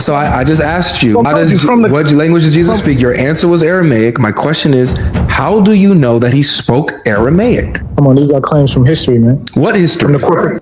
So I just asked you, what language did Jesus speak? Your answer was Aramaic. My question is, how do you know that he spoke Aramaic? Come on, these are claims from history, man. What history?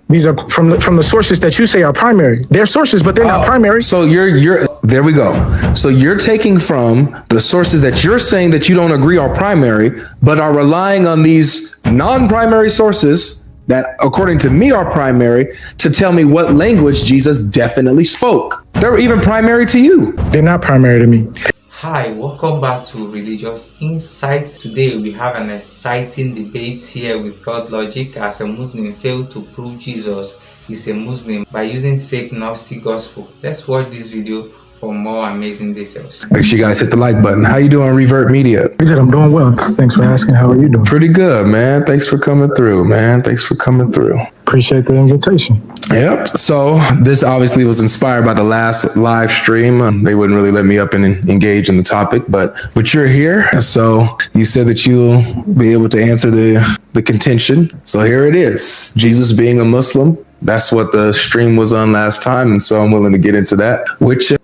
These are from the sources that you say are primary. They're sources, but they're not primary. So you're there we go. So you're taking from the sources that you're saying that you don't agree are primary, but are relying on these non-primary sources that, according to me, are primary to tell me what language Jesus definitely spoke. They're even primary to you. They're not primary to me. Hi, welcome back to Religious Insights. Today we have an exciting debate here with Godlogic, as a Muslim failed to prove Jesus is a Muslim by using fake Gnostic gospel. Let's watch this video for more amazing details. Make sure you guys hit the like button. How you doing, Revert Media? Good, I'm doing well. Thanks for asking. How are you doing? Pretty good, man. Thanks for coming through, man. Thanks for coming through. Appreciate the invitation. Yep. So this obviously was inspired by the last live stream. They wouldn't really let me up and engage in the topic, but you're here. So you said that you'll be able to answer the contention. So here it is. Jesus being a Muslim. That's what the stream was on last time, and so I'm willing to get into that.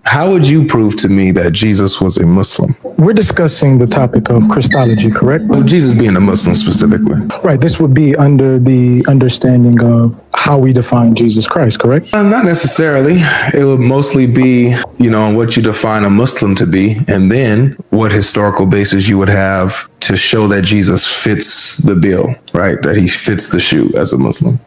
How would you prove to me that Jesus was a Muslim? We're discussing the topic of Christology, correct? Well, Jesus being a Muslim specifically. Right. This would be under the understanding of how we define Jesus Christ, correct? Not necessarily. It would mostly be, what you define a Muslim to be, and then what historical basis you would have to show that Jesus fits the bill, right? That he fits the shoe as a Muslim.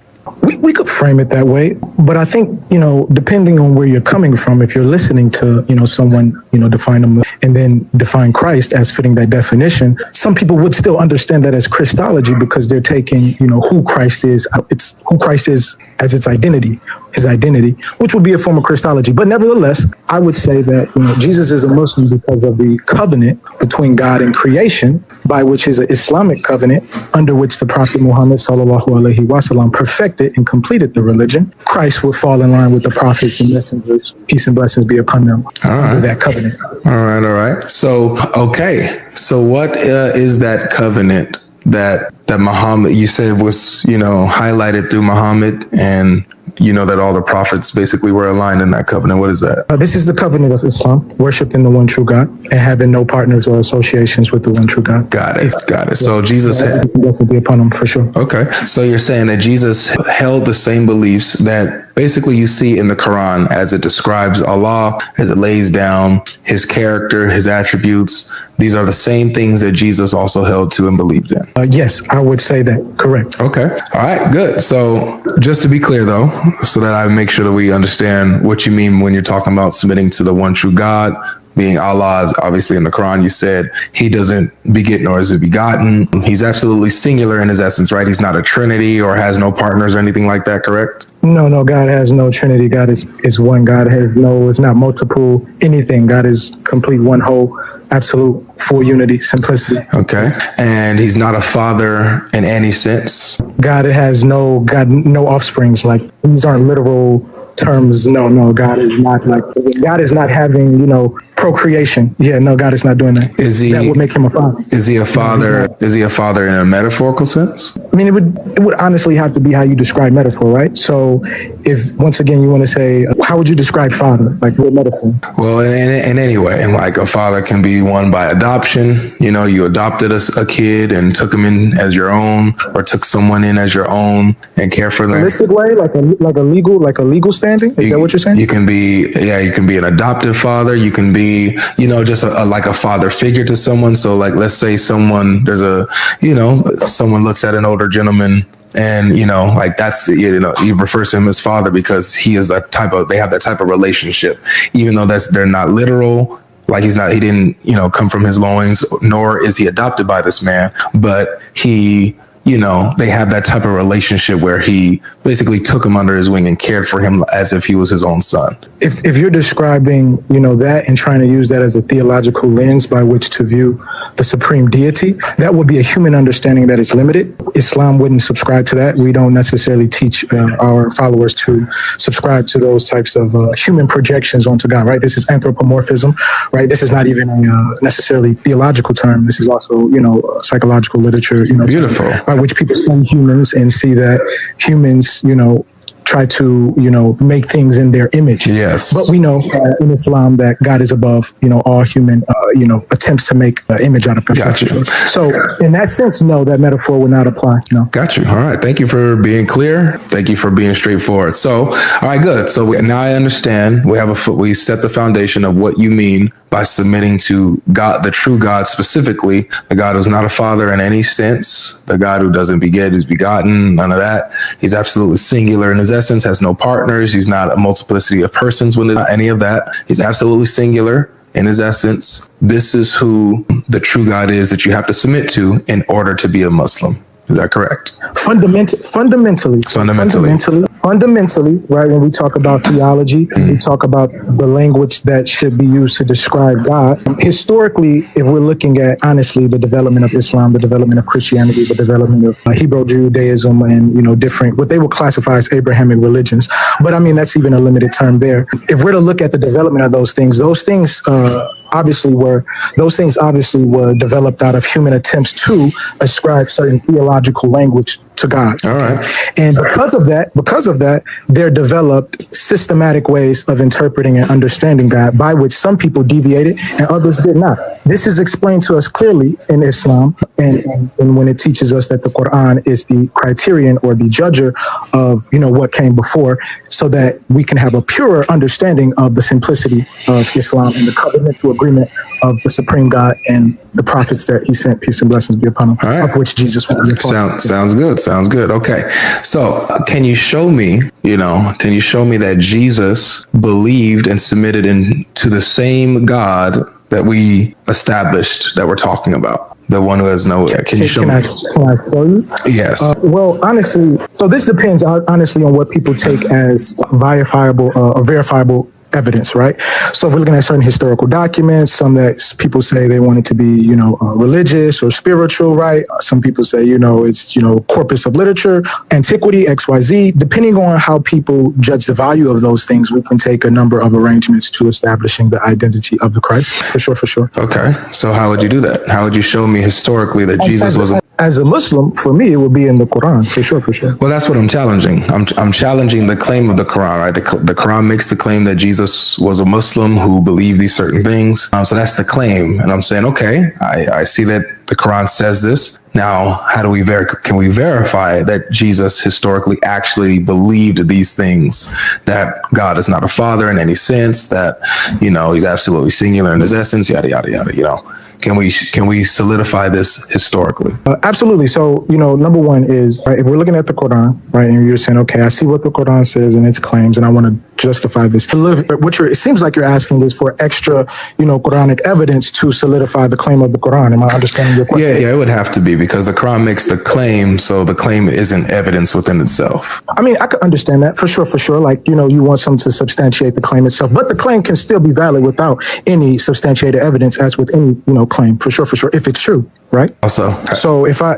We could frame it that way, but I think, depending on where you're coming from, if you're listening to, someone, define them and then define Christ as fitting that definition, some people would still understand that as Christology because they're taking, who Christ is. It's who Christ is as its identity, his identity, which would be a form of Christology. But nevertheless, I would say that, Jesus is a Muslim because of the covenant between God and creation, by which is an Islamic covenant under which the Prophet Muhammad sallallahu alaihi wasallam perfected and completed the religion. Christ would fall in line with the prophets and messengers, peace and blessings be upon them, under that covenant. All right. So what is that covenant that Muhammad, you said was, highlighted through Muhammad, and that all the prophets basically were aligned in that covenant? What is that? This is the covenant of Islam, worshiping the one true God and having no partners or associations with the one true God. Got it. So Jesus had to be upon him for sure. Okay. So you're saying that Jesus held the same beliefs that basically you see in the Quran as it describes Allah, as it lays down his character, his attributes. These are the same things that Jesus also held to and believed in. Yes, I would say that. Correct. Okay. All right, good. So just to be clear, though, so that I make sure that we understand what you mean when you're talking about submitting to the one true God, being Allah, obviously in the Quran, you said he doesn't beget nor is it begotten. He's absolutely singular in his essence, right? He's not a trinity or has no partners or anything like that, correct? No, God has no trinity. God is one. God it's not multiple anything. God is complete, one whole, absolute, full unity, simplicity. Okay. And he's not a father in any sense? God has no offsprings. Like, these aren't literal terms. No, God is not having, procreation. Yeah, no, God is not doing that. That would make him a father. Is he a father? Is he a father in a metaphorical sense? I mean, it would honestly have to be how you describe metaphor, right? So if, once again, you want to say, how would you describe father? Like, what metaphor? Well, in any way, and like a father can be one by adoption. You adopted a kid and took him in as your own, or took someone in as your own and care for them. Holistic way, like a legal standing. Is that what you're saying? You can be an adoptive father. You can be, just like a father figure to someone. So like, let's say someone looks at an older gentleman and, that's, he refers to him as father because they have that type of relationship, even though they're not literal. Like he didn't, come from his loins, nor is he adopted by this man, but they have that type of relationship where he basically took him under his wing and cared for him as if he was his own son. If you're describing, that and trying to use that as a theological lens by which to view the supreme deity, that would be a human understanding that is limited. Islam wouldn't subscribe to that. We don't necessarily teach our followers to subscribe to those types of human projections onto God, right? This is anthropomorphism, right? This is not even a necessarily theological term. This is also, psychological literature, Beautiful. By which people study humans and see that humans, try to, make things in their image. Yes. But we know in Islam that God is above, all human, attempts to make an image out of perfection. Gotcha. So in that sense, no, that metaphor would not apply. No. Got you. All right. Thank you for being clear. Thank you for being straightforward. So, all right, good. So now I understand. We set the foundation of what you mean by submitting to God, the true God specifically, the God who's not a father in any sense, the God who doesn't beget, who's begotten, none of that. He's absolutely singular in his essence, has no partners. He's not a multiplicity of persons when there's not any of that. He's absolutely singular in his essence. This is who the true God is that you have to submit to in order to be a Muslim. Is that correct? Fundamentally, right? When we talk about theology, we talk about the language that should be used to describe God. Historically, if we're looking at, honestly, the development of Islam, the development of Christianity, the development of Hebrew Judaism, and, different, what they would classify as Abrahamic religions. But I mean, that's even a limited term there. If we're to look at the development of those things obviously were developed out of human attempts to ascribe certain theological language to God. All right. And because of that, there developed systematic ways of interpreting and understanding God, by which some people deviated and others did not. This is explained to us clearly in Islam, and when it teaches us that the Quran is the criterion or the judger of, what came before, so that we can have a purer understanding of the simplicity of Islam and the covenantal agreement of the supreme God and the prophets that he sent, peace and blessings be upon him, right, of which Jesus will be a part. Sounds good. Sounds good. Okay. So can you show me that Jesus believed and submitted to the same God that we established that we're talking about? The one who has no, can you show me? Can I show you? Yes. Well, honestly, so this depends honestly on what people take as verifiable evidence, right? So if we're looking at certain historical documents, some that people say they want it to be, religious or spiritual, right? Some people say, it's, corpus of literature, antiquity, XYZ. Depending on how people judge the value of those things, we can take a number of arrangements to establishing the identity of the Christ. For sure. Okay. So how would you do that? How would you show me historically that Jesus was as a Muslim? For me, it would be in the Quran, for sure. Well, that's what I'm challenging. I'm challenging the claim of the Quran, right? The Quran makes the claim that Jesus was a Muslim who believed these certain things. So that's the claim. And I'm saying, okay, I see that the Quran says this. Now, how do can we verify that Jesus historically actually believed these things, that God is not a father in any sense, that, he's absolutely singular in his essence, yada, yada, yada, Can we solidify this historically? Absolutely. So, number one is, right, if we're looking at the Quran, right, and you're saying, okay, I see what the Quran says and its claims, and I want to justify this. It seems like you're asking is for extra, Quranic evidence to solidify the claim of the Quran. Am I understanding your question? Yeah, it would have to be, because the Quran makes the claim, so the claim isn't evidence within itself. I mean, I could understand that for sure. Like, you want something to substantiate the claim itself, but the claim can still be valid without any substantiated evidence, as with any, claim, for sure, if it's true, right? Also, so if I,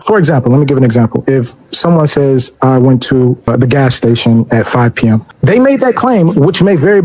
for example, let me give an example. If someone says I went to the gas station at 5 p.m., they made that claim, which may very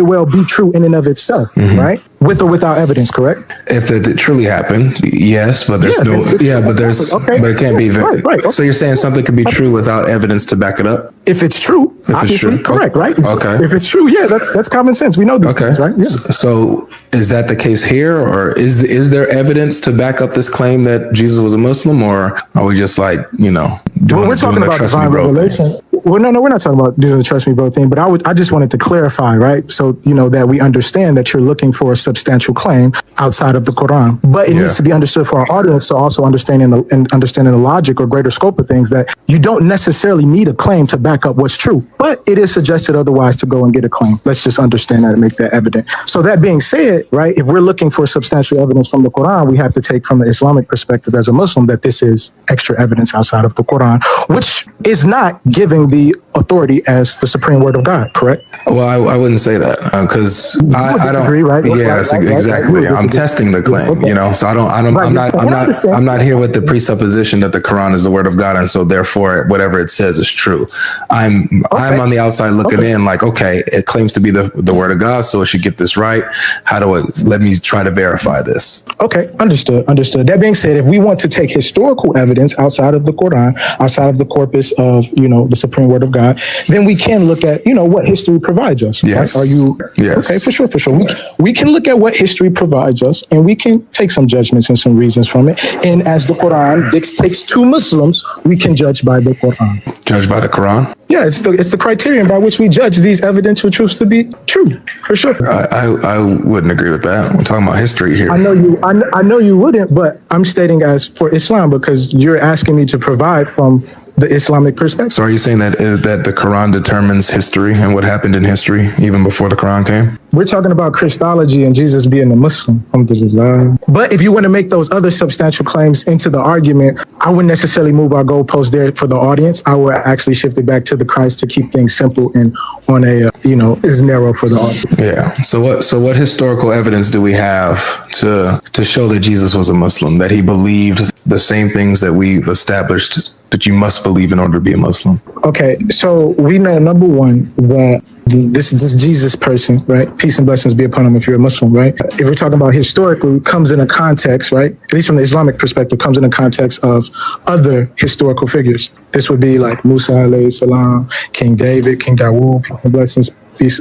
well be true in and of itself, right? With or without evidence, correct? If it truly happened, yes, but there's but it can't be. Right. So you're saying something could be true without evidence to back it up? If it's true, obviously, correct, right? Okay. If it's true, that's common sense. We know these things, right? Yeah. So is that the case here, or is there evidence to back up this claim that Jesus was a Muslim, or are we just like, we're talking about divine revelation. Well, no, we're not talking about doing the trust me bro thing, but I just wanted to clarify, right? So, that we understand that you're looking for a substantial claim outside of the Quran, but it needs to be understood for our audience. So also understanding the logic or greater scope of things, that you don't necessarily need a claim to back up what's true, but it is suggested otherwise to go and get a claim. Let's just understand that and make that evident. So that being said, right, if we're looking for substantial evidence from the Quran, we have to take from the Islamic perspective as a Muslim that this is extra evidence outside of the Quran, which is not giving the authority as the supreme word of God, correct? Well, I wouldn't say that, because I don't agree, right? Yes, exactly. I'm testing the claim, so I'm not here with the presupposition that the Quran is the word of God, and so therefore whatever it says is true. I'm on the outside looking in, like, okay, it claims to be the word of God, so it should get this right. Let me try to verify this. Okay, understood. That being said, if we want to take historical evidence outside of the Quran, outside of the corpus of, the supreme word of God, God, then we can look at, what history provides us. Yes. Right? Are you? Yes. Okay, for sure. We can look at what history provides us, and we can take some judgments and some reasons from it. And as the Quran dictates to Muslims, we can judge by the Quran. Judge by the Quran? Yeah, it's the criterion by which we judge these evidential truths to be true, for sure. I wouldn't agree with that. We're talking about history here. I know you wouldn't, but I'm stating as for Islam because you're asking me to provide from the Islamic perspective. So are you saying that the Quran determines history and what happened in history even before the Quran came? We're talking about Christology and Jesus being a Muslim. Alhamdulillah. But if you want to make those other substantial claims into the argument, I wouldn't necessarily move our goalpost there for the audience. I would actually shift it back to the Christ to keep things simple and on a, is narrow for the audience. Yeah. So what historical evidence do we have to show that Jesus was a Muslim, that he believed the same things that we've established that you must believe in order to be a Muslim? Okay, so we know, number one, that this Jesus person, right? Peace and blessings be upon him if you're a Muslim, right? If we're talking about historically, comes in a context, right? At least from the Islamic perspective, comes in a context of other historical figures. This would be like Musa alayhi salam, King David, King Dawood, peace and blessings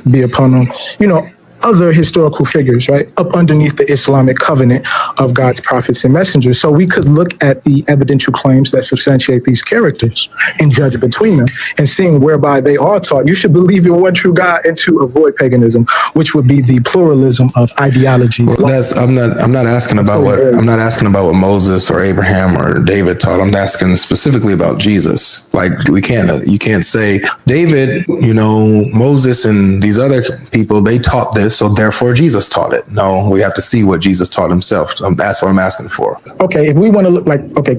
be upon him. Other historical figures, right, up underneath the Islamic covenant of God's prophets and messengers. So we could look at the evidential claims that substantiate these characters and judge between them and seeing whereby they are taught you should believe in one true God and to avoid paganism, which would be the pluralism of ideologies. Well, I'm not asking about what Moses or Abraham or David taught. I'm asking specifically about Jesus. Like you can't say David, Moses and these other people, they taught this, so therefore Jesus taught it. No, we have to see what Jesus taught himself. That's what I'm asking for. Okay, if we want to look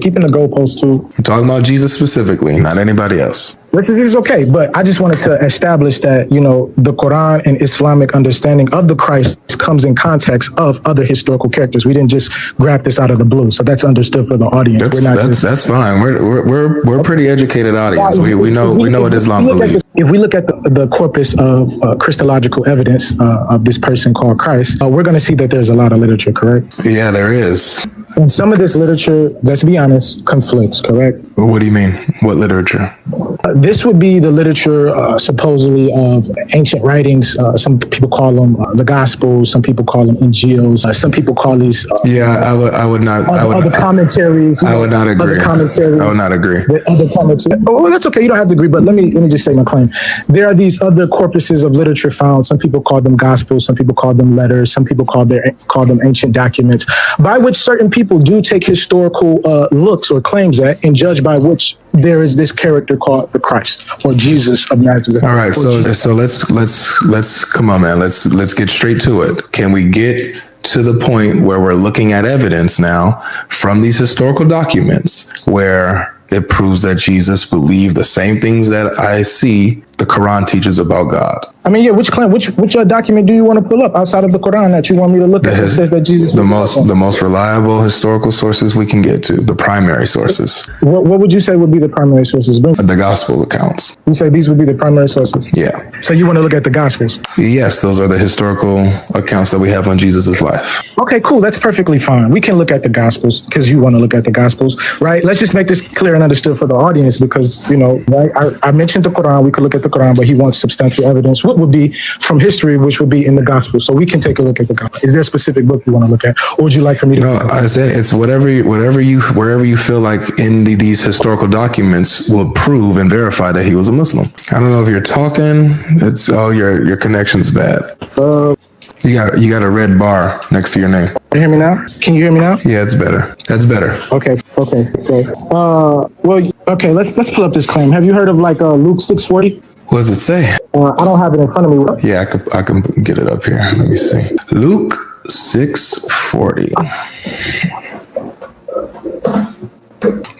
keeping the goalpost too. I'm talking about Jesus specifically, not anybody else. This is okay, but I just wanted to establish that, the Quran and Islamic understanding of the Christ comes in context of other historical characters. We didn't just grab this out of the blue, so that's understood for the audience. That's fine. We're a pretty educated audience. We know what Islam believes. If we look at the corpus of Christological evidence of this person called Christ, we're going to see that there's a lot of literature, correct? Yeah, there is. And some of this literature, let's be honest, conflicts, correct? What do you mean? What literature? This would be the literature supposedly of ancient writings. Some people call them the Gospels. Some people call them Injils. Some people call these. I would not. Other commentaries. I would not agree. Other commentaries. I would not agree. Other commentaries. Oh, that's okay. You don't have to agree. But let me just state my claim. There are these other corpuses of literature found. Some people call them Gospels. Some people call them letters. Some people call them ancient documents, by which certain people do take historical looks or claims at and judge by which there is this character called the Christ or Jesus of Nazareth. All right, so let's come on, man. Let's get straight to it. Can we get to the point where we're looking at evidence now from these historical documents where it proves that Jesus believed the same things that I see the Quran teaches about God? I mean, yeah, which document do you want to pull up outside of the Quran that you want me to look at that says that Jesus the most reliable historical sources we can get to, the primary sources. What would you say would be the primary sources? The gospel accounts. You say these would be the primary sources? Yeah. So you want to look at the gospels? Yes, those are the historical accounts that we have on Jesus's life. Okay, cool. That's perfectly fine. We can look at the gospels because you want to look at the gospels, right? Let's just make this clear and understood for the audience because, right? I mentioned the Quran. We could look at the Quran, but he wants substantial evidence. What would be from history, which would be in the gospel. So we can take a look at the gospel. Is there a specific book you want to look at? Or would you like for me to? No, I said it's wherever you feel like in these historical documents will prove and verify that he was a Muslim. I don't know if you're talking. Your connection's bad. You got a red bar next to your name. Can you hear me now? Can you hear me now? Yeah, it's better. That's better. Okay. Okay. Let's pull up this claim. Have you heard of Luke 6:40? What does it say? I don't have it in front of me. Yeah, I can get it up here. Let me see. Luke 6:40.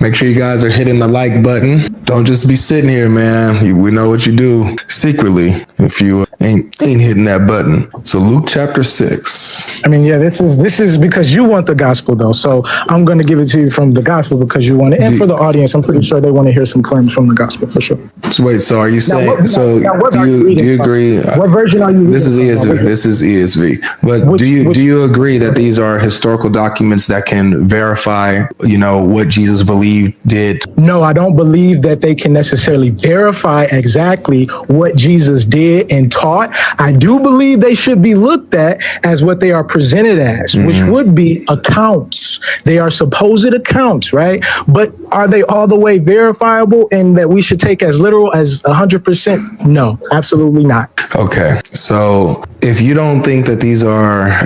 Make sure you guys are hitting the like button. Don't just be sitting here, man. We know what you do. secretly if you ain't hitting that button. So Luke chapter 6. I mean, yeah, this is because you want the gospel, though. So I'm going to give it to you from the gospel because you want it. And for the audience, I'm pretty sure they want to hear some claims from the gospel for sure. So wait, so are you saying, do you agree? What version are you reading? This is ESV. This is ESV. But do you agree that these are historical documents that can verify, what Jesus believed, did? No, I don't believe that they can necessarily verify exactly what Jesus did and taught. I do believe they should be looked at as what they are presented as, which would be accounts. They are supposed accounts, right? But are they all the way verifiable and that we should take as literal as 100%? No, absolutely not. Okay. So if you don't think that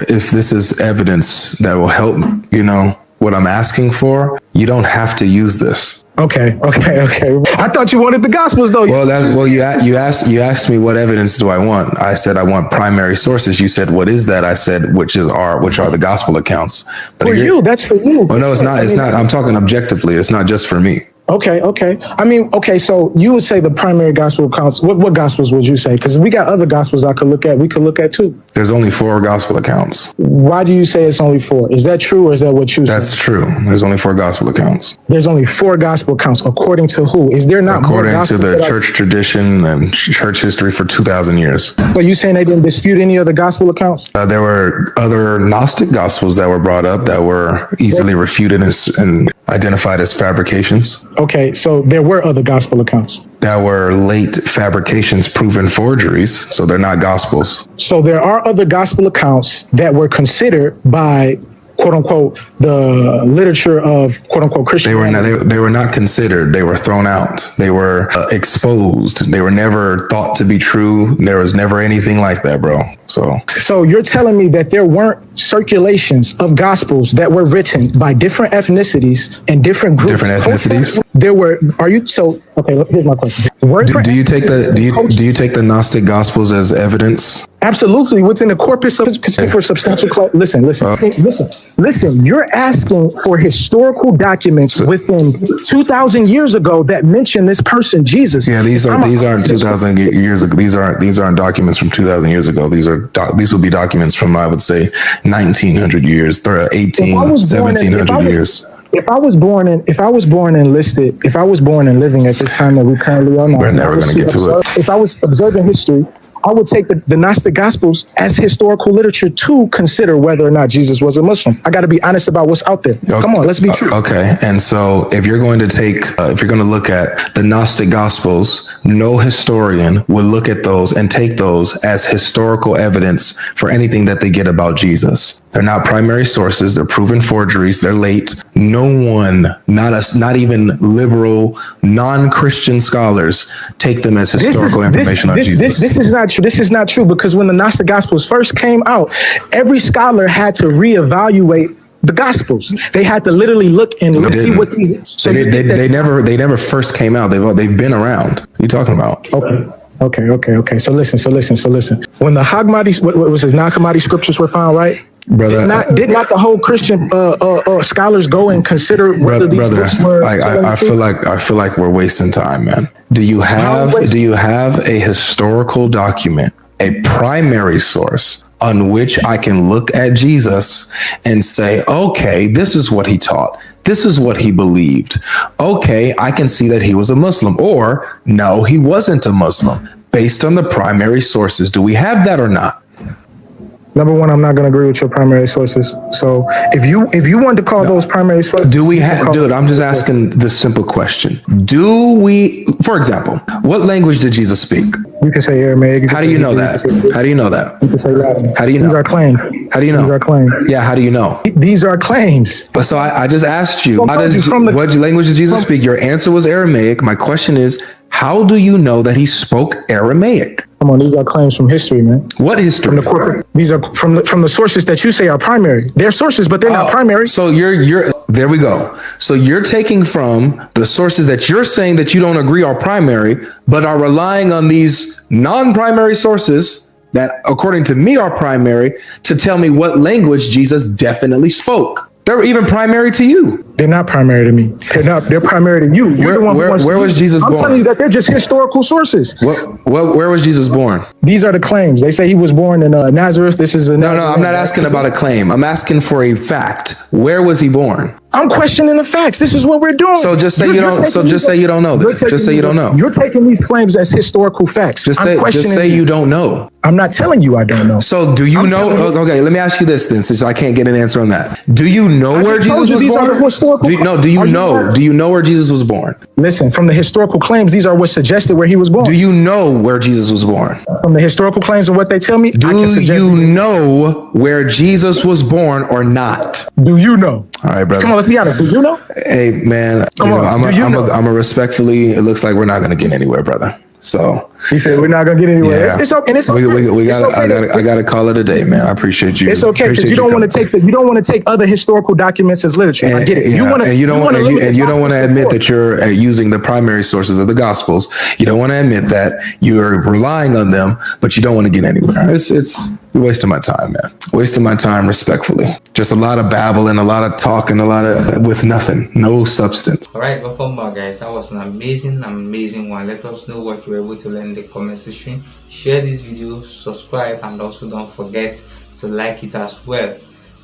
if this is evidence that will help, what I'm asking for, you don't have to use this. Okay. I thought you wanted the Gospels, though. You asked me what evidence do I want? I said I want primary sources. You said what is that? I said which are the Gospel accounts. But for you, that's for you. Well, no, it's not. It's not. I'm talking objectively. It's not just for me. Okay. I mean, okay, so you would say the primary gospel accounts. What gospels would you say? Because we got other gospels I could look at. We could look at too. There's only 4 gospel accounts. Why do you say it's only 4? Is that true or is that what you say? That's true. There's only 4 gospel accounts. There's only 4 gospel accounts. According to who? Is there not more According to the church tradition and church history for 2,000 years. So you saying they didn't dispute any of the gospel accounts? There were other Gnostic gospels that were brought up that were easily refuted and identified as fabrications. Okay, so there were other gospel accounts. That were late fabrications, proven forgeries, so they're not gospels. So there are other gospel accounts that were considered by, quote unquote, the literature of, quote unquote, Christianity. They were not considered. They were thrown out. They were exposed. They were never thought to be true. There was never anything like that, bro. So you're telling me that there weren't circulations of gospels that were written by different ethnicities and different groups. Different ethnicities? There were. Okay, here's my question. Do you take the Gnostic gospels as evidence? Absolutely. What's in the corpus for substantial Listen. You're asking for historical documents within 2,000 years ago that mention this person, Jesus. Yeah, these aren't 2,000 years ago. These aren't documents from 2,000 years ago. These will be documents from, I would say, 1,900 years, 1,700 years. If I was born and living at this time that we currently are now, we're never going to get to it. If I was observing history, I would take the Gnostic Gospels as historical literature to consider whether or not Jesus was a Muslim. I got to be honest about what's out there. Okay. Come on, let's be true. Okay, and so if you're going to look at the Gnostic Gospels, no historian will look at those and take those as historical evidence for anything that they get about Jesus. They're not primary sources. They're proven forgeries. They're late. No one, not even liberal, non-Christian scholars take them as historical information on Jesus. This is not true because when the Gnostic Gospels first came out, every scholar had to reevaluate the Gospels. They had to literally look and see what these. So they never first came out. They've been around. What are you talking about? Okay. So listen. When the Nag Hammadi scriptures were found, right? Brother, did not the whole Christian scholars go and consider whether these books were? I feel like we're wasting time, man. Do you have a historical document, a primary source on which I can look at Jesus and say, okay, this is what he taught. This is what he believed. Okay, I can see that he was a Muslim, or no, he wasn't a Muslim based on the primary sources. Do we have that or not? Number one, I'm not going to agree with your primary sources. So if you want to call those primary sources, dude, I'm just asking this simple question. Do we, for example, what language did Jesus speak? You can say Aramaic. How do you know that? How do you know that? You can say Latin. How do you know? These are claims. How do you know? These are claims. Yeah, how do you know? These are claims. But so I just asked you, what language did Jesus speak? Your answer was Aramaic. My question is, how do you know that he spoke Aramaic? Come on, these are claims from history, man. What history? These are from the sources that you say are primary. They're sources, but they're not primary. So you're there we go. So you're taking from the sources that you're saying that you don't agree are primary, but are relying on these non-primary sources that, according to me, are primary to tell me what language Jesus definitely spoke. They're even primary to you. They're not primary to me. They're primary to you. You're the one who wants Where to was use- Jesus I'm born? telling you that they're just historical sources. Where was Jesus born? These are the claims. They say he was born in Nazareth. This is a No, I'm not asking about a claim. I'm asking for a fact. Where was he born? I'm questioning the facts. This is what we're doing. So just say you don't. So just say you don't know. Then. Just say you don't know. You're taking these claims as historical facts. Just say you don't know. I'm not telling you I don't know. So do you know? Okay, let me ask you this then, since I can't get an answer on that. Do you know where Jesus was born? Do you know where Jesus was born? Listen, from the historical claims, these are what suggested where he was born. Do you know where Jesus was born? From the historical claims of what they tell me, do you know where Jesus was born or not? Do you know? All right, brother. Come on, let's be honest. Do you know? Hey, man. I'm a respectfully. It looks like we're not going to get anywhere, brother. So he said we're not gonna get anywhere. Yeah. It's okay. It's okay. I gotta call it a day, man. I appreciate you. It's okay because you don't want to take other historical documents as literature. I get it. You don't want to admit that you're using the primary sources of the Gospels. You don't want to admit that you're relying on them, but you don't want to get anywhere. You're wasting my time, man. Wasting my time respectfully. Just a lot of babbling, a lot of talking, a lot of with nothing, no substance. All right, welcome back, guys. That was an amazing one. Let us know what you were able to learn in the comment section. Share this video, subscribe, and also don't forget to like it as well.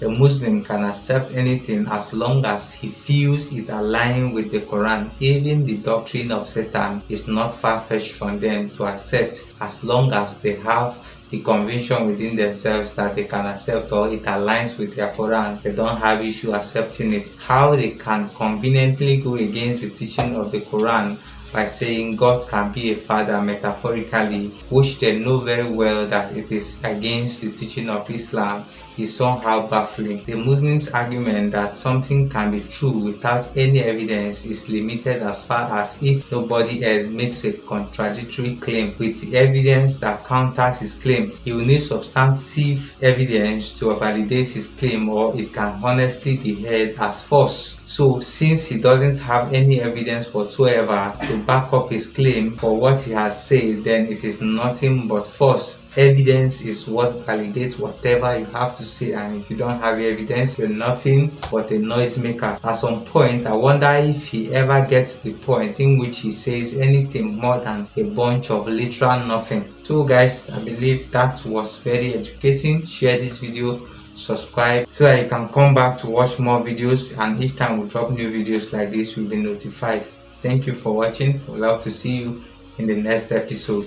A Muslim can accept anything as long as he feels it aligns with the Quran. Even the doctrine of Satan is not far-fetched from them to accept, as long as they have the conviction within themselves that they can accept, or it aligns with their Quran. They don't have issue accepting it. How they can conveniently go against the teaching of the Quran by saying God can be a father metaphorically, which they know very well that it is against the teaching of Islam, is somehow baffling. The Muslims' argument that something can be true without any evidence is limited as far as if nobody else makes a contradictory claim with the evidence that counters his claim. He will need substantive evidence to validate his claim, or it can honestly be held as false. So since he doesn't have any evidence whatsoever to back up his claim for what he has said, then it is nothing but false. Evidence is what validates whatever you have to say, and if you don't have evidence, you're nothing but a noisemaker. At some point, I wonder if he ever gets to the point in which he says anything more than a bunch of literal nothing. So guys, I believe that was very educating. Share this video, subscribe so that you can come back to watch more videos, and each time we drop new videos like this, you'll be notified. Thank you for watching. We'd love to see you in the next episode.